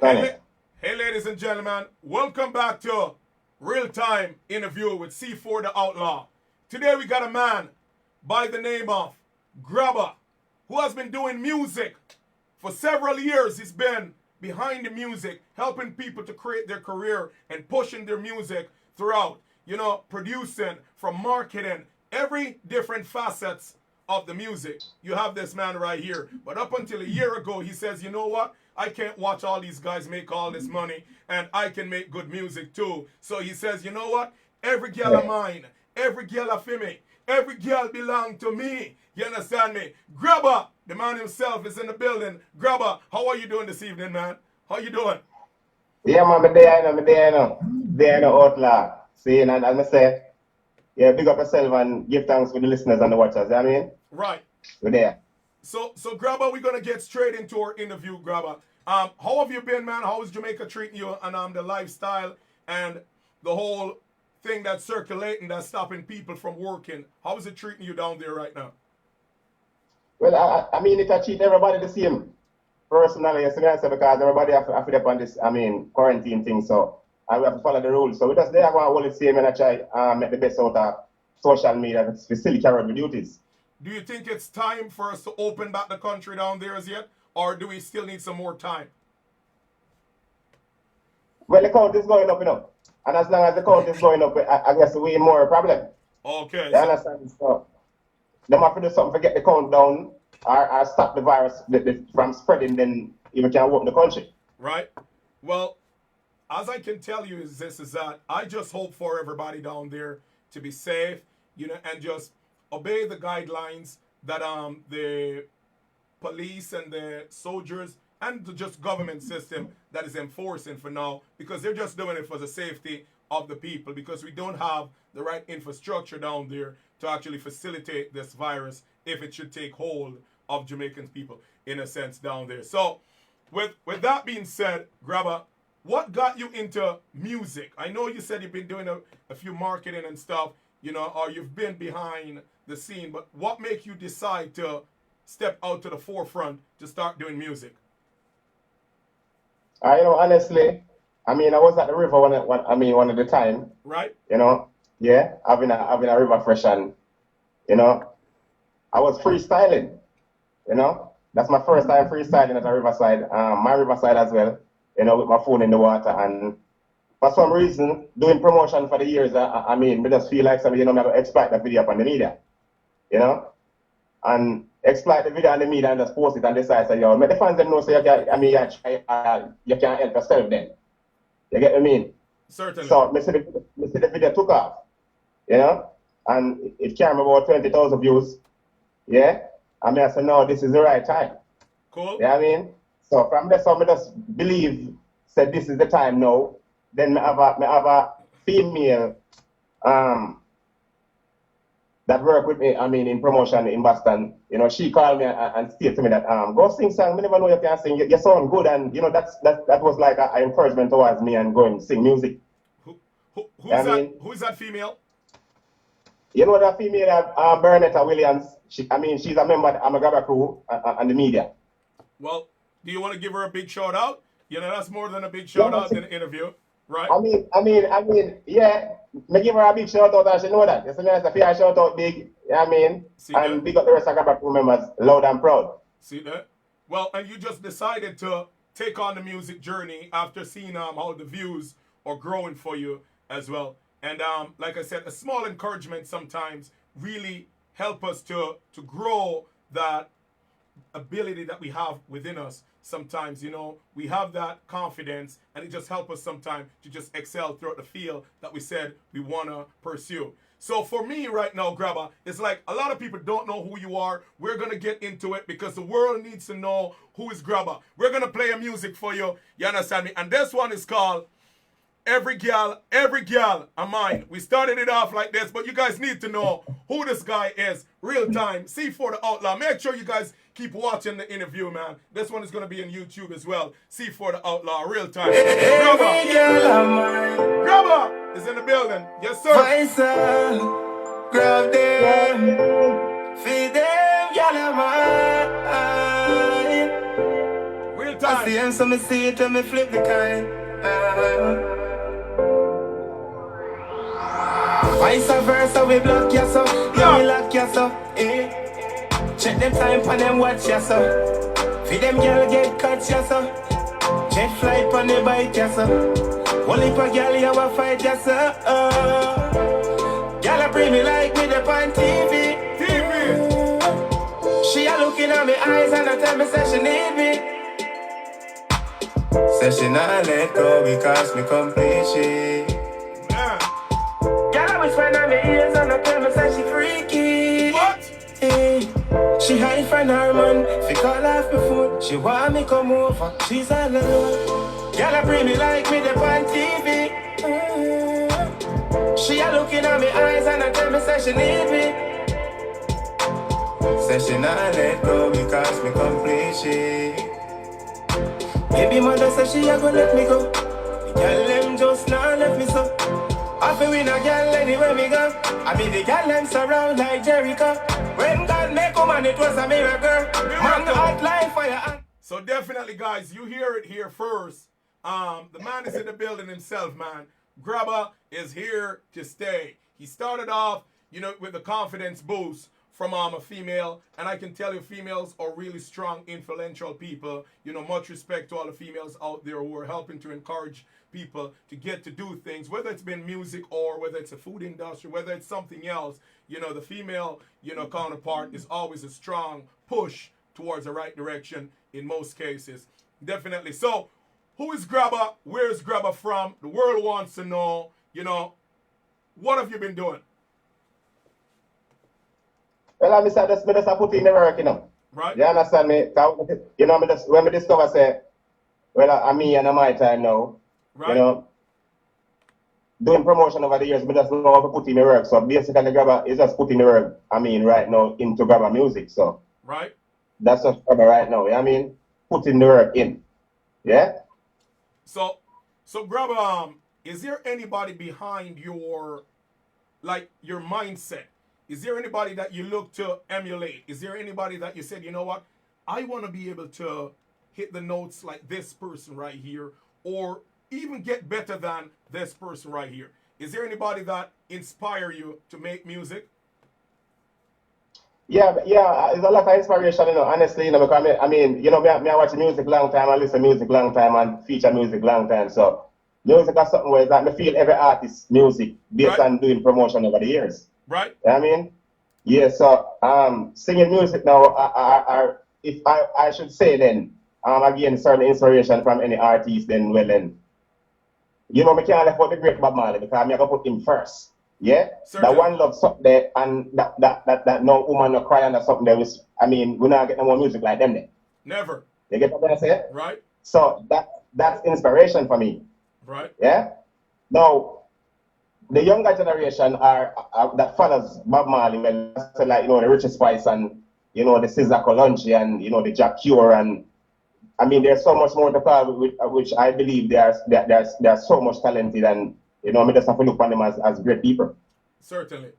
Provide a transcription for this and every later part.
Hey, ladies and gentlemen, welcome back to Real Time Interview with C4 the Outlaw. Today we got a man by the name of Grabba, who has been doing music for several years. He's been behind the music, helping people to create their career and pushing their music throughout. Producing, from marketing, every different facets of the music. You have this man right here. But up until a year ago, he says, you know what? I can't watch all these guys make all this money, and I can make good music too. So he says, you know what? Every girl of mine, every girl of me, every girl belong to me. You understand me? Grabba, the man himself is in the building. Grabba, how are you doing this evening, man? How you doing? Yeah, man, I'm there, I know, outlaw. See, and as I say, yeah, big up yourself and give thanks for the listeners and the watchers, you know what I mean? Right. We're there. So Grabba, we're gonna get straight into our interview, Grabba. How have you been, man? How is Jamaica treating you, and the lifestyle and the whole thing that's circulating, that's stopping people from working? How is it treating you down there right now? Well, I mean, it treat everybody the same. Personally, yes, I say, because everybody have to up on this, quarantine thing, so I have to follow the rules. So we just there, I want to hold it same and I try make the best out of social media to still carry out the duties. Do you think it's time for us to open back the country down there as yet? Or do we still need some more time? Well, the count is going up, And as long as the count is going up, I guess we more a problem. Okay. You understand? So, they have to do something to get the count down or stop the virus from spreading, then you can work in the country. Right. Well, as I can tell you is that I just hope for everybody down there to be safe, and just obey the guidelines that the police and the soldiers and the just government system that is enforcing for now, because they're just doing it for the safety of the people, because we don't have the right infrastructure down there to actually facilitate this virus if it should take hold of Jamaican people in a sense down there. So with that being said, Grabba, what got you into music? I know you said you've been doing a few marketing and stuff, or you've been behind the scene, but what made you decide to step out to the forefront to start doing music? Honestly, I was at the river one of the time. Right. Yeah, having a river fresh, and I was freestyling. That's my first time freestyling at a riverside. My riverside as well. With my phone in the water, and for some reason, doing promotion for the years, we just feel like something, I'm going to exploit the video on the media, and exploit the video on the media and just post it and decide, make the fans know, so you can help yourself then. You get what I mean? Certainly. So, I see the video took off, and it came about 20,000 views, yeah? I said, no, this is the right time. Cool. Yeah, So from there, I just believe, said this is the time now. Then I have a female that work with me, in promotion in Boston. She called me and stated to me that go sing song. I never know you can sing. You sound good, and that was like an encouragement towards me and going sing music. Who's that female? That female, Bernetta Williams. She's a member of the Grabba crew and the media. Well, do you want to give her a big shout out? That's more than a big shout out in the interview, right? Yeah. Me give her a big shout out, and she know that. You see me, as a fair shout out big, See and that? big up the rest of Grabba crew members, loud and proud. See that? Well, and you just decided to take on the music journey after seeing how the views are growing for you as well. And like I said, a small encouragement sometimes really help us to grow that ability that we have within us. Sometimes, we have that confidence, and it just helps us sometimes to just excel throughout the field that we said we want to pursue. So for me right now, Grabba, it's like a lot of people don't know who you are. We're going to get into it because the world needs to know who is Grabba. We're going to play a music for you. You understand me? And this one is called Every Girl of Mine. We started it off like this, but you guys need to know who this guy is. Real time. C4 the Outlaw. Make sure you guys keep watching the interview, man. This one is going to be on YouTube as well. C4 the Outlaw. Real time. Every girl of mine. Grabba is in the building. Yes, sir. Grab them. Feed them, girl of mine. Real I see him, so me see it and me flip the kind. Vice versa, we block ya so. Yeah, we lock ya so. Check them time for them watch ya so. Feed them girl get cut ya so. Jet flight on the bike ya so. Only for girl you a fight ya so. Girl a bring me like me the on TV. She a looking at me eyes and I tell me say she need me. Say she not let go because me complete she. Girl I whisper in my ears and I tell me say she freaky. What? She hide from her man, fi call off my phone. She want me come over, she's all alone. Girl I bring me like me the on TV. She a looking at me eyes and I tell me say she need me. Say she not let go because me complete she. Baby mother say she a go let me go. The girl them just not let me so. I feel win a girl anywhere me go. I mean the girl them surround like Jericho. When God make a man it was a miracle. Man hot like fire. So definitely guys, you hear it here first. The man is in the building himself, man. Grabba is here to stay. He started off, you know, with the confidence boost from a female, and I can tell you females are really strong, influential people. You know, much respect to all the females out there who are helping to encourage people to get to do things, whether it's been music or whether it's a food industry, whether it's something else. You know, the female, you know, counterpart is always a strong push towards the right direction in most cases. Definitely. So, who is Grabba? Where is Grabba from? The world wants to know, you know, what have you been doing? Well, I just put in the work, you know. Right. You understand me? You know, when we discover, say, well, I me and my time now, right. You know, doing promotion over the years, we just know how to put in the work. So basically, Grabba is just putting the work, I mean, right now into Grabba music. So right. That's just Grabba right now. You know what I mean? Putting the work in. Yeah? So Grabba, is there anybody behind your, like, your mindset? Is there anybody that you look to emulate? Is there anybody that you said, you know what, I want to be able to hit the notes like this person right here, or even get better than this person right here? Is there anybody that inspire you to make music? Yeah, it's a lot of inspiration, you know, honestly, you know, because I mean, you know, me I watch music long time, I listen to music long time, and feature music long time, so music is something where that me feel every artist's music based on doing promotion over the years. Right. You know what I mean? Yeah, so singing music now, if I should say then, again, certain inspiration from any artist, then, well, then, you know, me can't left out the great Bob Marley because I'm going to put him first. Yeah? Certainly. That one love something there, and that no woman no cry under something there was, I mean, we're not getting no more music like them there. Never. You get what I say? Right. So that's inspiration for me. Right. Yeah? Now, the younger generation are that follows Bob Marley, like, you know, the Richie Spice and, you know, the Cesar Colonji and, you know, the Jack Cure, and I mean, there's so much more to call, which I believe there's so much talented, and, you know, me just have to look on them as great people. Certainly.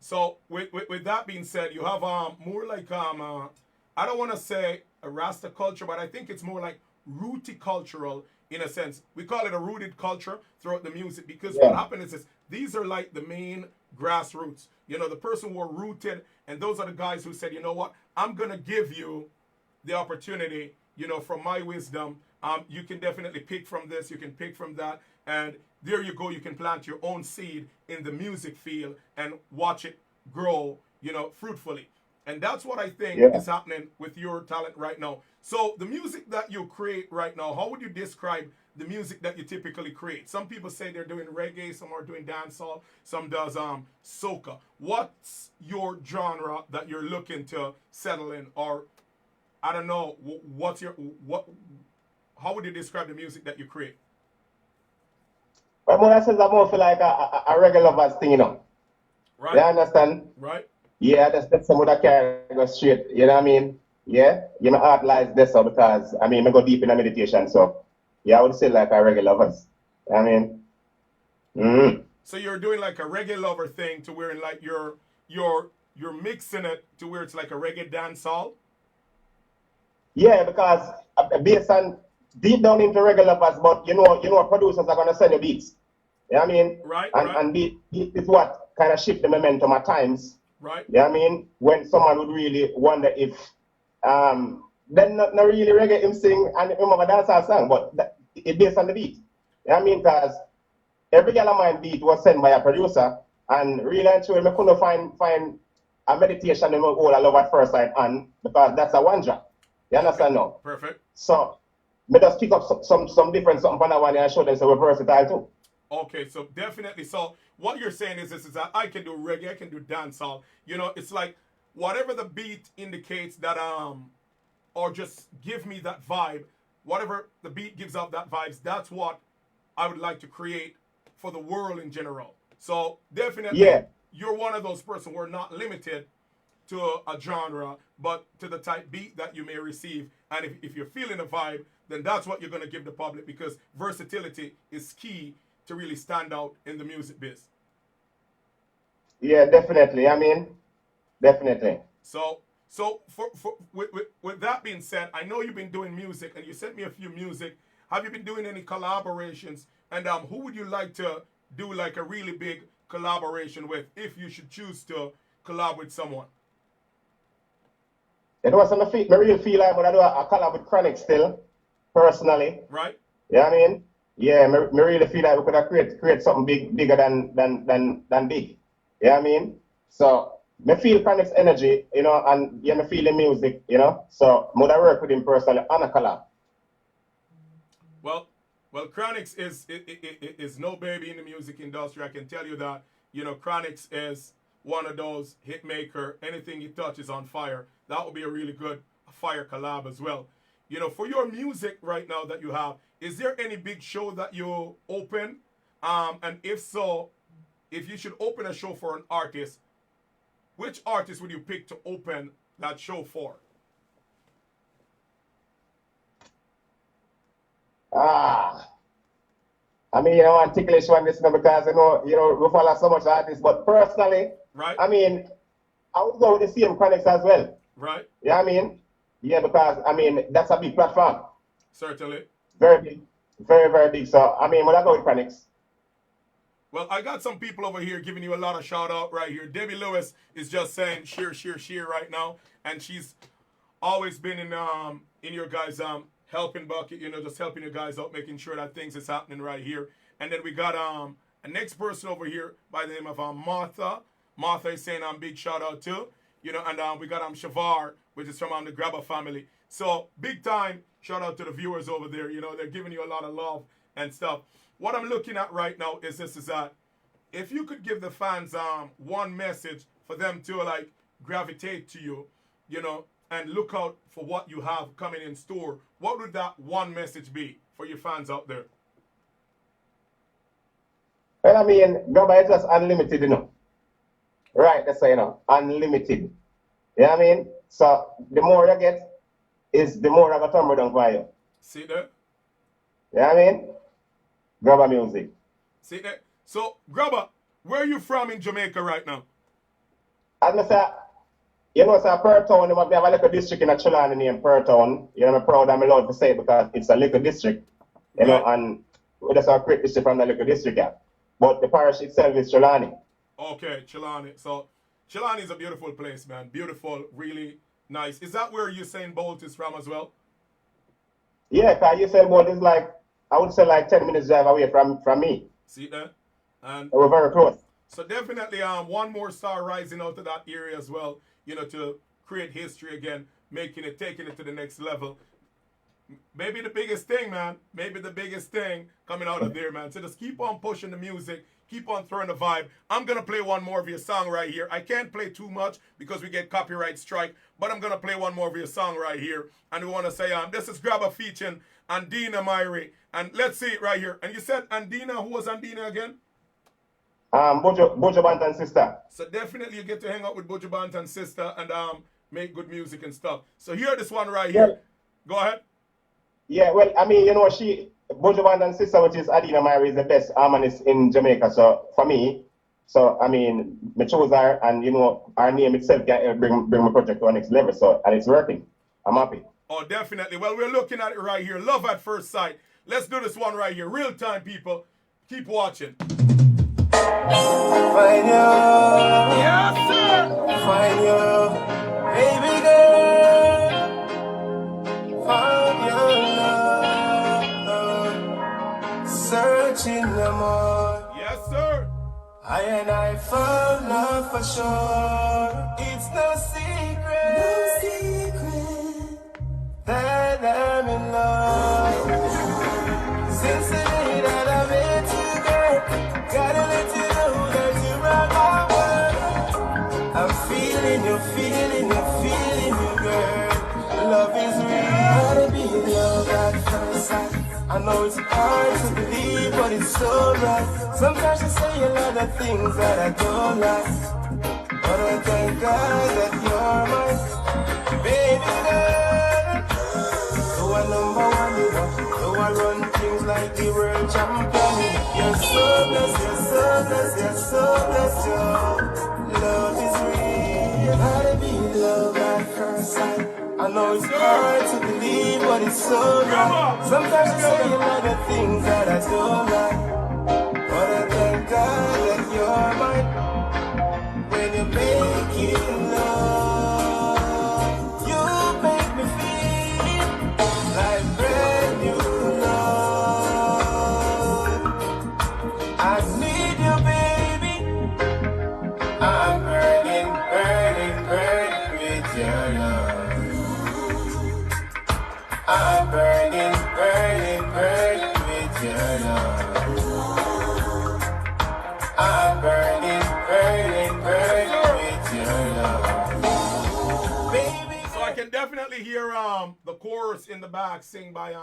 So with that being said, you have more like I don't want to say a Rasta culture, but I think it's more like rooty cultural in a sense. We call it a rooted culture throughout the music because what happens is these are like the main grassroots. You know, the person who are rooted, and those are the guys who said, you know what, I'm gonna give you the opportunity, you know, from my wisdom. You can definitely pick from this, you can pick from that, and there you go, you can plant your own seed in the music field and watch it grow, you know, fruitfully. And that's what I think is happening with your talent right now. So the music that you create right now, how would you describe the music that you typically create? Some people say they're doing reggae, some are doing dancehall, some does soca. What's your genre that you're looking to settle in? Or I don't know, how would you describe the music that you create? But when I say that, more feel like a regular lovers thing, you know. Right. You understand? Right. Yeah, that's some of that can go straight, you know what I mean? Yeah, you know, art lies this so because, I mean, I go deep in a meditation, so, yeah, I would say like a regular lovers. You know what I mean? So you're doing like a reggae lover thing to where like you're mixing it to where it's like a reggae dancehall? Yeah, because based on deep down into regular lovers, but producers are gonna send you beats. You know what I mean? Right, And right, beat is what kind of shift the momentum at times. right. You know what I mean? When someone would really wonder if then not really reggae him sing and remember dancehall song, but it based on the beat. You know what I mean? Because every Girl of Mine beat was sent by a producer, and really and truly, I couldn't find a meditation in my whole I love at first sight on because that's a one drop. You Okay, understand now? perfect. So me just pick up some different something from that one and show them so we're versatile too. Okay, so definitely. So what you're saying is this is that I can do reggae, I can do dancehall. You know, it's like whatever the beat indicates that or just give me that vibe. Whatever the beat gives out that vibes, that's what I would like to create for the world in general. So definitely Yeah, you're one of those persons who are not limited to a genre, but to the type beat that you may receive. And if you're feeling a vibe, then that's what you're going to give the public because versatility is key to really stand out in the music biz. yeah, definitely. I mean, definitely. So with that being said, I know you've been doing music and you sent me a few music. Have you been doing any collaborations? And who would you like to do like a really big collaboration with if you should choose to collab with someone? You know, so I really feel like when I do a collab with Chronic still, personally. Right? You know what I mean? Yeah, me really feel like we could have create something bigger than big. You know what I mean? So me feel Chronic's energy, and yeah, me feel the music, So would I work with him personally on a collab. Well, well, Chronix is no baby in the music industry. I can tell you that. You know, Chronix is one of those hit maker. Anything he touches on fire. That would be a really good fire collab as well. You know, for your music right now that you have, is there any big show that you open? And if so, if you should open a show for an artist, which artist would you pick to open that show for? Ah, I mean, I'm ticklish one this now because we follow so much artists, but personally, Right? I mean, I would go with the same Chronix as well. Right? Yeah, I mean, yeah, because I mean that's a big platform, Certainly. very big, very very big. So I mean, when I go with Chronix, Well, I got some people over here giving you a lot of shout out right here. Debbie Lewis is just saying sheer right now, and she's always been in your guys helping bucket, just helping you guys out, making sure that things is happening right here. And then we got a next person over here by the name of Martha. Martha is saying big shout out too, and we got Shavar, which is from the Grabba family. So big time shout out to the viewers over there. They're giving you a lot of love and stuff. What I'm looking at right now is this is that if you could give the fans one message for them to like gravitate to you, and look out for what you have coming in store, what would that one message be for your fans out there? well, I mean, Grabba is just unlimited, Right, that's unlimited. You know what I mean? So the more you get, is the more I got tumble down for you. See that? You know what I mean? Grabba music. See that? So, Grabba, where are you from in Jamaica right now? As I say, Per Town, we have a little district in a Trelawny named Per Town. I'm proud and I'm allowed to say it because it's a little district, Right. and we just have a great district from the little district, yeah. But the parish itself is Trelawny. Okay, Chilani. So, Chilani is a beautiful place, man. Beautiful, really nice. Is that where Usain Bolt is from as well? Yeah, because Usain Bolt is like, I would say like 10 minutes drive away from me. See that? And We're very close. so definitely one more star rising out of that area as well, to create history again, taking it to the next level. Maybe the biggest thing, man. Maybe the biggest thing coming out of there, man. So just keep on pushing the music, keep on throwing the vibe. I'm gonna play one more of your song right here. I can't play too much because we get copyright strike, but I'm gonna play one more of your song right here. And we wanna say, this is Grabba featuring Andina Myrie. And let's see it right here. And you said Andina, who was Andina again? Bojo Bantan sister. So definitely you get to hang out with Bojo Bantan's sister and make good music and stuff. So hear this one right here. Go ahead. Yeah, well, I mean, Bojo Bantan's sister, which is Adina Myrie, is the best harmonist in Jamaica. So for me, I mean, me chose her, and our name itself can bring my project to the next level. So and it's working. I'm happy. Oh, definitely. Well, we're looking at it right here. Love at first sight. Let's do this one right here. Real time, people. Keep watching. Find you, Yes, sir. find you, baby girl, find your love, searching the more. Yes, sir. I and I found love for sure. It's no secret, that I'm in love. Since the day that I met you, girl, gotta let you know that you rock my world. I'm feeling you, girl. Love is real. Gotta be in love at first sight. I know it's hard to believe, but it's so right. Sometimes you say a lot of things that I don't like, but I thank God that you're mine, baby girl. You are number one, you are run things like the world champion. You're so blessed, yo. Love is real. Gotta be in love at first sight. I know it's hard to believe, but it's so right. Sometimes you say a lot of things that I don't like, but I thank God that you're mine. When you make it love, you make me feel like brand new love. I need you, baby. I'm burning with your love. I'm burning with your love. I'm burning with your love. Baby. So I can definitely hear the chorus in the back sing by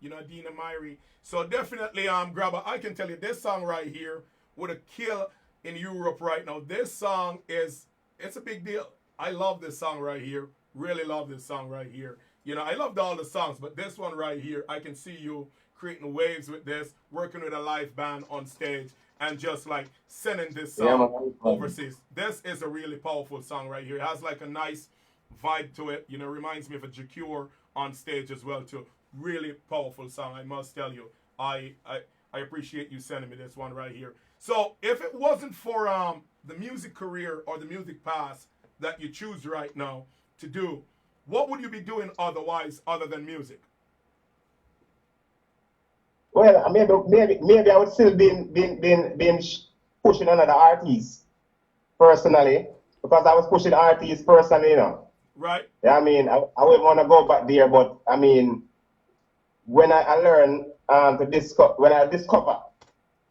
Dina Myrie. So definitely Grabba, I can tell you this song right here would have killed in Europe right now. This song it's a big deal. I love this song right here. Really love this song right here. I loved all the songs, but this one right here, I can see you creating waves with this, working with a live band on stage, and just like sending this song overseas. This is a really powerful song right here. It has like a nice vibe to it. Reminds me of a Jacure on stage as well too. Really powerful song, I must tell you. I appreciate you sending me this one right here. So if it wasn't for the music career or the music path that you choose right now to do, what would you be doing otherwise other than music? Well, maybe I would still be pushing another artist personally, because I was pushing artists personally, Right. Yeah, I wouldn't want to go back there, but when I learned to discover,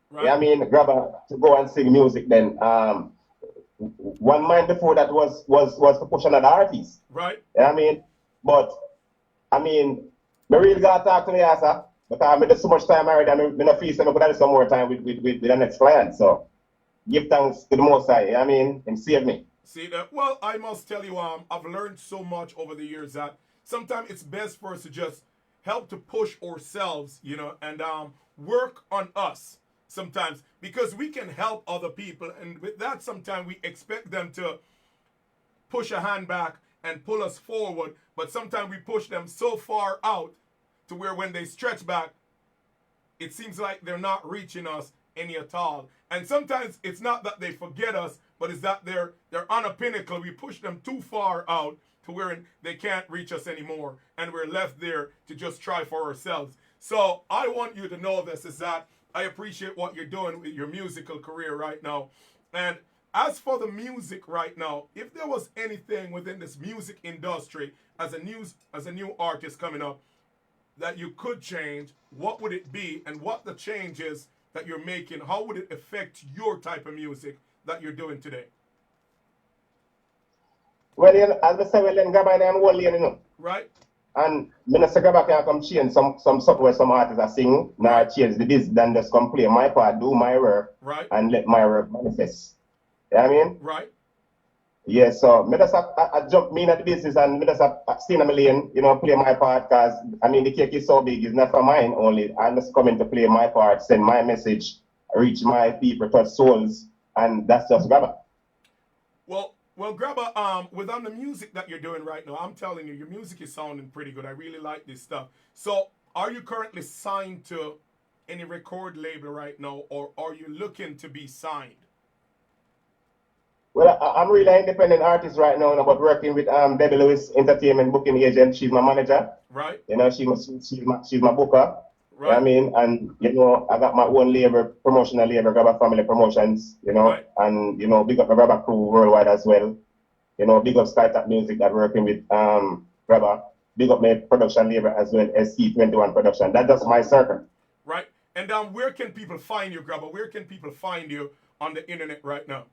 Right. yeah, Grabba to go and sing music, then one mind before that was to push another artist. Right. Yeah, but me really gotta talk to the answer, because I there's so much time already. I'm not feel so I could have some more time with the next client. So give thanks to the Most High. And save me. See that? Well, I must tell you, I've learned so much over the years that sometimes it's best for us to just help to push ourselves, and work on us sometimes, because we can help other people, and with that, sometimes we expect them to push a hand back and pull us forward, but sometimes we push them so far out to where when they stretch back, it seems like they're not reaching us any at all. And sometimes it's not that they forget us, but it's that they're on a pinnacle. We push them too far out to where they can't reach us anymore, and we're left there to just try for ourselves. So I want you to know this, is that I appreciate what you're doing with your musical career right now. And as for the music right now, if there was anything within this music industry as a new artist coming up that you could change, what would it be? And what the changes that you're making, how would it affect your type of music that you're doing today? Well, as I say, Grabba I'm one Right. And Minister Grabba can come change some stuff where some artists are singing, now change the business, then just come play my part, do my work, right, and let my work manifest. You know what I mean? Right. Yeah, so me just I jump me in at the business and me just stay in my lane, play my part, because the cake is so big, it's not for mine only. I'm just coming to play my part, send my message, reach my people, touch souls, and that's just Grabba. Well, Well, Grabba, with on the music that you're doing right now, I'm telling you, your music is sounding pretty good. I really like this stuff. So, are you currently signed to any record label right now, or are you looking to be signed? Well, I'm really an independent artist right now, but working with Debbie Lewis Entertainment booking agent. She's my manager. Right, You know, she's my booker. You know what I right, mean? And, you know, I got my own label, promotional label, Grabba Family Promotions, you know, right. and, you know, big up my Grabba crew worldwide as well. You know, big up Skytop Music that working with Grabba. Big up my production label as well as C21 Production. That's just my circle. Right. And where can people find you, Grabba? Where can people find you on the internet right now?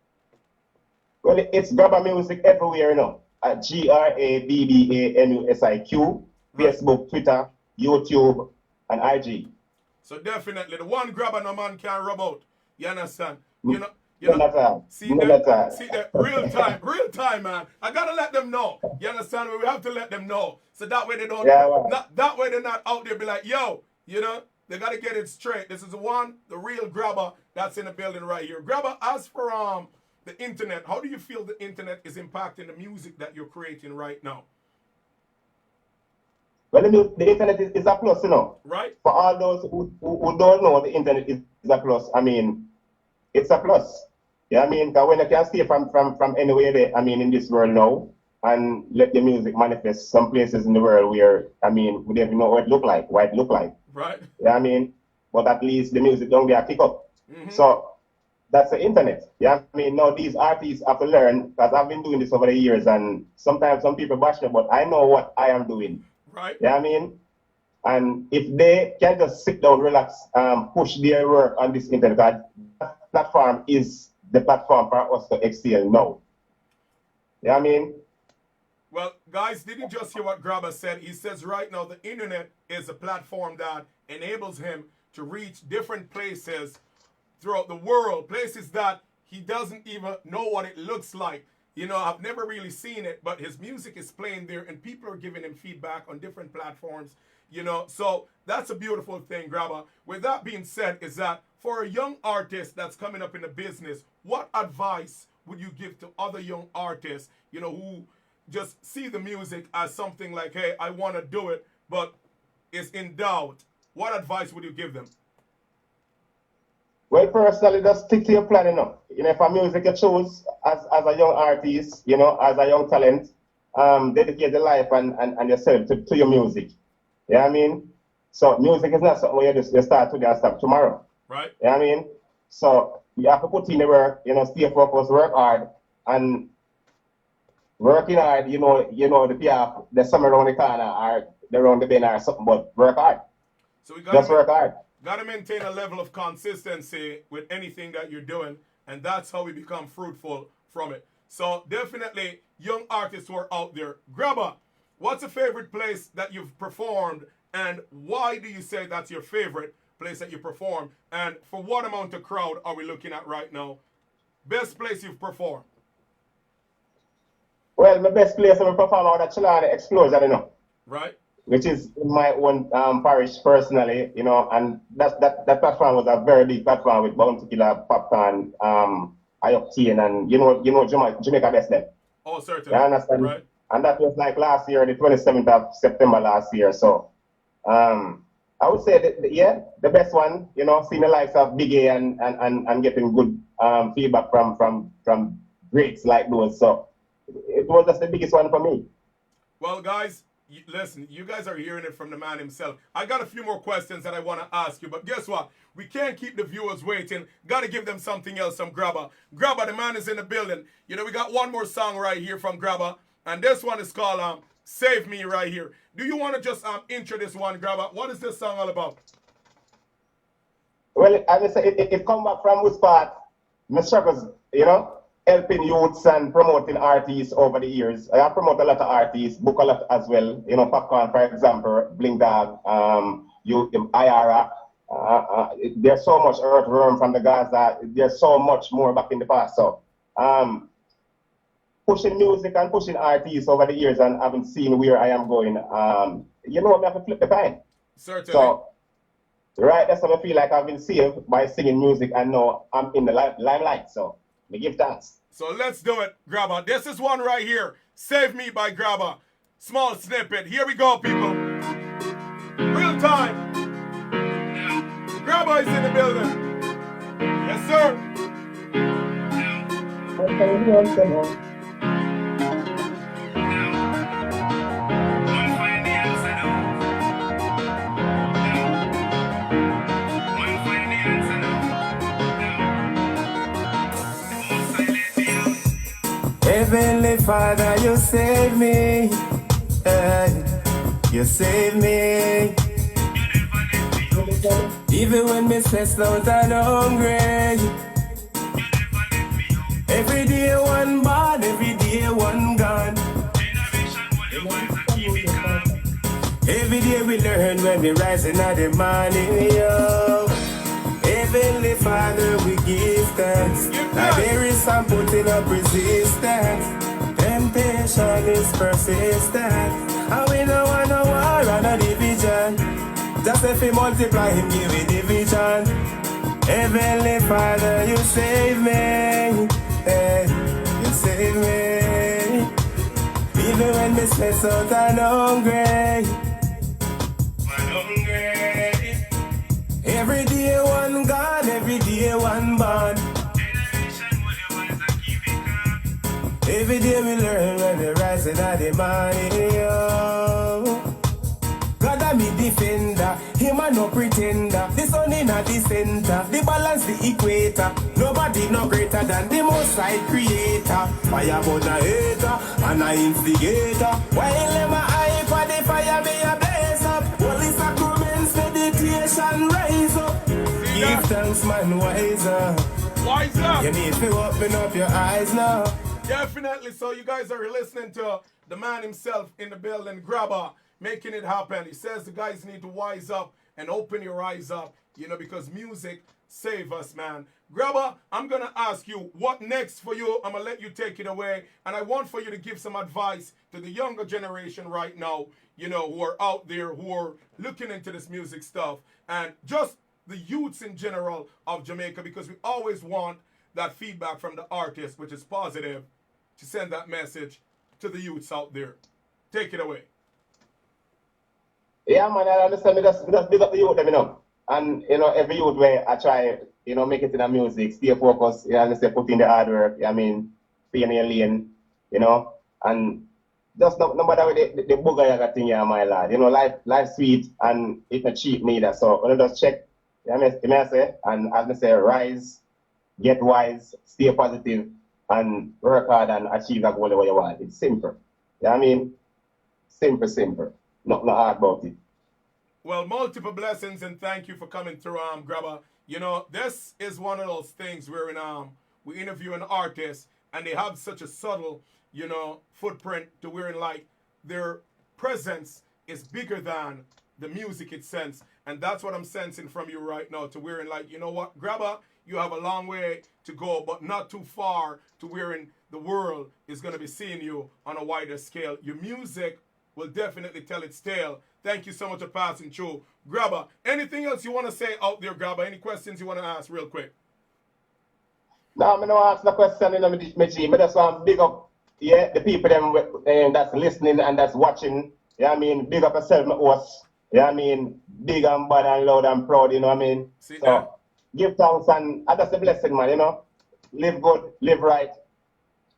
Well, it's Grabba Music everywhere, you know. At GRABBAMUSIQ, Right. Facebook, Twitter, YouTube, and IG. So definitely the one Grabba no man can rub out. You understand? You know, you None know. at all. See None that? at all. See that? Real time, man. I gotta let them know. You understand? We have to let them know, so that way they don't. Yeah, well. Not that way they're not out there be like, yo, you know, they gotta get it straight. This is the real Grabba that's in the building right here. Grabba, as for the internet, how do you feel the internet is impacting the music that you're creating right now? Well, the internet is a plus, you know. Right? For all those who don't know, the internet is a plus. I mean, it's a plus. Yeah, I mean, because when you can stay from anywhere, I mean, in this world now, and let the music manifest some places in the world where, I mean, we don't even know what it look like, what it look like. Right? Yeah, I mean, but at least the music don't get a kick up. Mm-hmm. So that's the internet. Yeah, I mean, now these artists have to learn, because I've been doing this over the years, and sometimes some people bash me, but I know what I am doing. Right? Yeah, I mean, and if they can just sit down, relax, push their work on this internet, that platform is the platform for us to excel now. Yeah, I mean, Well, guys, did you just hear what Grabba said? He says right now the internet is a platform that enables him to reach different places throughout the world, places that he doesn't even know what it looks like. You know, I've never really seen it, but his music is playing there and people are giving him feedback on different platforms, you know. So that's a beautiful thing, Grabba. With that being said, is that for a young artist that's coming up in the business, what advice would you give to other young artists, you know, who just see the music as something like, hey, I want to do it, but is in doubt? What advice would you give them? well, personally, just stick to your plan, you know. You know, if a music you choose as a young artist, you know, as a young talent, dedicate your life and yourself to your music. Yeah, I mean, so music is not something where you start today and stop tomorrow. Right? Yeah, I mean, so you have to put in the work, you know, stay focused, work hard, and working hard, the PR, the summer around the corner or the around the bend or something, but work hard. So we Just work hard. got to maintain a level of consistency with anything that you're doing, and that's how we become fruitful from it. So definitely, young artists who are out there, Grabba, what's a favorite place that you've performed, and why do you say that's your favorite place that you perform? And for what amount of crowd are we looking at right now? Best place you've performed? Well, my best place to perform out at Chilani Explosion, you know, Right? which is in my own parish personally, you know, and that platform was a very big platform with Bounty Killer, Popcorn, Ioctane, and Jamaica Best then. Oh, certainly. You understand? Right? And that was like last year, the 27th of September last year. So I would say the best one, you know, seeing the likes of Big A and getting good feedback from greats like those. So it was just the biggest one for me. Well, guys, listen, you guys are hearing it from the man himself. I got a few more questions that I want to ask you, but guess what? We can't keep the viewers waiting. Got to give them something else, some Grabba. Grabba, the man is in the building. You know, we got one more song right here from Grabba, and this one is called Save Me right here. Do you want to just intro this one, Grabba? What is this song all about? Well, as I say, it come back from which part? My struggles, you know, helping youths and promoting artists over the years. I have promoted a lot of artists, book a lot as well. You know, Popcorn, for example, Bling Dog, IRA. There's so much earthworm from the Gaza. There's so much more back in the past. So, pushing music and pushing artists over the years and having seen where I am going, you know, I have to flip the time. Certainly. So, right, that's how I feel like I've been saved by singing music and now I'm in the limelight. So, me give thanks. So let's do it, Grabba. This is one right here. Save Me by Grabba. Small snippet. Here we go, people. Real time. Grabba is in the building. Yes, sir. Heavenly Father, you save me. You save me. Even when me stressed out and hungry. Every day one bad, every day one gone. Every day we learn when we rising at the morning, yo. Heavenly Father, we give thanks. Now there is some putting up resistance. Temptation is persistent. And we don't want no war and a division. Just if we multiply him, give me division. Heavenly Father, you save me. Hey, you save me. Even when me stressed out and hungry. Every day one God, every day one bond. Every day we learn when we rising at the morning, yo. God a me defender, him a no pretender. The sun in at the center, the balance the equator. Nobody no greater than the most high creator. Fire burn a hater and a instigator. While them a eye for the fire, me a blaze up. Holy sacraments, meditation, rise up. Give thanks, man, wiser. Wiser. You need to open up your eyes now. Definitely. So you guys are listening to the man himself in the building, Grabba, making it happen. He says the guys need to wise up and open your eyes up, because music save us, man. Grabba, I'm going to ask you, what next for you? I'm going to let you take it away. And I want for you to give some advice to the younger generation right now, who are out there, who are looking into this music stuff. And just the youths in general of Jamaica, because we always want that feedback from the artist, which is positive, to send that message to the youths out there. Take it away. Yeah, man, I understand. Me just big up the youth, And, every youth where I try, make it in the music, stay focused, put in the hard work, stay in your lane, and just no matter the booger you got thing here, my lad. Life sweet and it's not cheap neither. So, just check, I say, and as I say, rise, get wise, stay positive, and work hard and achieve that goal you want. It's simple. Simple. Not hard about it. Well, multiple blessings and thank you for coming through, Grabba. This is one of those things where we interview an artist and they have such a subtle, footprint to where their presence is bigger than the music it sends. And that's what I'm sensing from you right now, to where what, Grabba, you have a long way to go, but not too far to where the world is going to be seeing you on a wider scale. Your music will definitely tell its tale. Thank you so much for passing through. Grabba, anything else you want to say out there, Grabba? Any questions you want to ask real quick? No, I don't ask the question in my team. I just want to big up the people that's listening and that's watching. Big up yourself, my host. Big and bad and loud and proud, See so, that? Give thanks and that's a blessing, man, Live good, live right,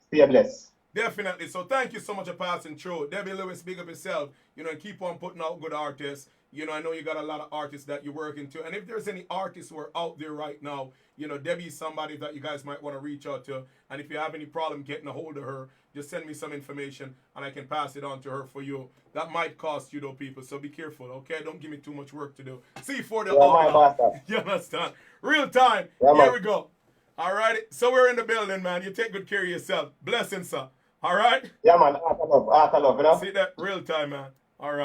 stay blessed. Definitely. So thank you so much for passing through. Debbie Lewis, big up yourself. And keep on putting out good artists. I know you got a lot of artists that you're working to. And if there's any artists who are out there right now, Debbie is somebody that you guys might want to reach out to. And if you have any problem getting a hold of her, just send me some information and I can pass it on to her for you. That might cost you, though, people. So be careful, okay? Don't give me too much work to do. C4outlaw. You understand? Real time. Here we go. All right. So we're in the building, man. You take good care of yourself. Blessings, sir. All right? Yeah, man. Heart of love, See that? Real time, man. All right.